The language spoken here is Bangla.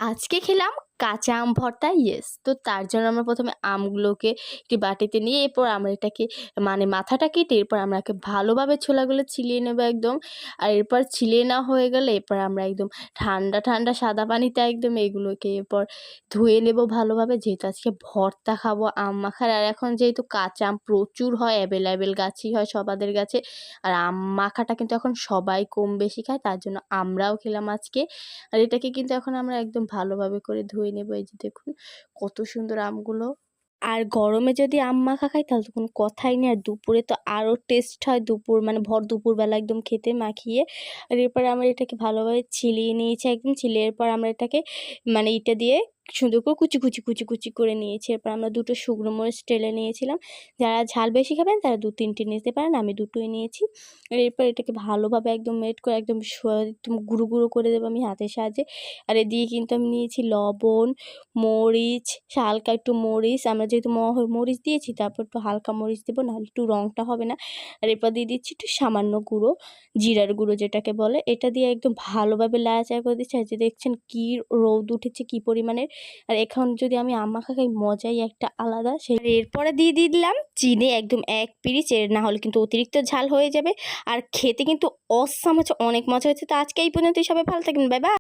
আজকে খেলাম কাঁচা আম ভর্তা। তো তার জন্য আমরা প্রথমে আমগুলোকে একটি বাটিতে নিয়ে এরপর আমরা এটাকে মানে মাথাটা কেটে এরপর আমরাকে ভালোভাবে ছোলাগুলো ছিলিয়ে নেব একদম। আর এরপর ছিলিয়ে নেওয়া হয়ে গেলে এরপর আমরা একদম ঠান্ডা ঠান্ডা সাদা পানিতে একদম এগুলোকে এরপর ধুয়ে নেব ভালোভাবে, যেহেতু আজকে ভর্তা খাবো আম মাখার। আর এখন যেহেতু কাঁচা আম প্রচুর হয়, অ্যাভেলেবেল গাছই হয় সবাদের গাছে, আর আম মাখাটা কিন্তু এখন সবাই কম বেশি খায়, তার জন্য আমরাও খেলাম আজকে। আর এটাকে কিন্তু এখন আমরা একদম ভালোভাবে করে ধুয়ে নেব। এই যে দেখুন কত সুন্দর আমগুলো। আর গরমে যদি আম মাখা খাই তাহলে তো কোনো কথাই নেই। আর দুপুরে তো আরও টেস্ট হয়, দুপুর মানে ভর দুপুরবেলা একদম খেতে মাখিয়ে। আর এরপরে আমরা এটাকে ভালোভাবে ছিলিয়ে নিয়েছি, একদম ছিলিয়ে এরপর আমরা এটাকে মানে ইটা দিয়ে সুন্দর করে কুচি কুচি কুচি কুচি করে নিয়েছি। এরপর আমরা দুটো শুকনো মরিচ টেলে নিয়েছিলাম, যারা ঝাল বেশি খাবেন তারা 2-3টে নিতে পারেন, আমি দুটোই নিয়েছি। আর এরপর এটাকে ভালোভাবে একদম মেল্ট করে একদম একদম গুঁড়ো গুঁড়ো করে দেবো আমি হাতের সাহায্যে। আর এদিকে কিন্তু আমি নিয়েছি লবণ, মরিচ, হালকা একটু মরিচ, আমরা যেহেতু মরিচ দিয়েছি তারপর একটু হালকা মরিচ দেবো, নাহলে একটু রঙটা হবে না। আর এরপর দিয়ে দিচ্ছি একটু সামান্য গুঁড়ো, জিরার গুঁড়ো যেটাকে বলে, এটা দিয়ে একদম ভালোভাবে লাড়াচাড়া করে দিচ্ছি। আর যে দেখছেন কি রোদ উঠেছে কি পরিমাণের। আর এখন যদি আমি আম মাখা খাই মজাই একটা আলাদা। সেই এরপরে দিয়ে দিলাম চিনি একদম 1 পিরিচ, এর না হলে কিন্তু অতিরিক্ত ঝাল হয়ে যাবে। আর খেতে কিন্তু অসাম হচ্ছে, অনেক মজা হয়েছে। তো আজকে এই পর্যন্তই, সবাই ভালো থাকবেন, বাই বাই।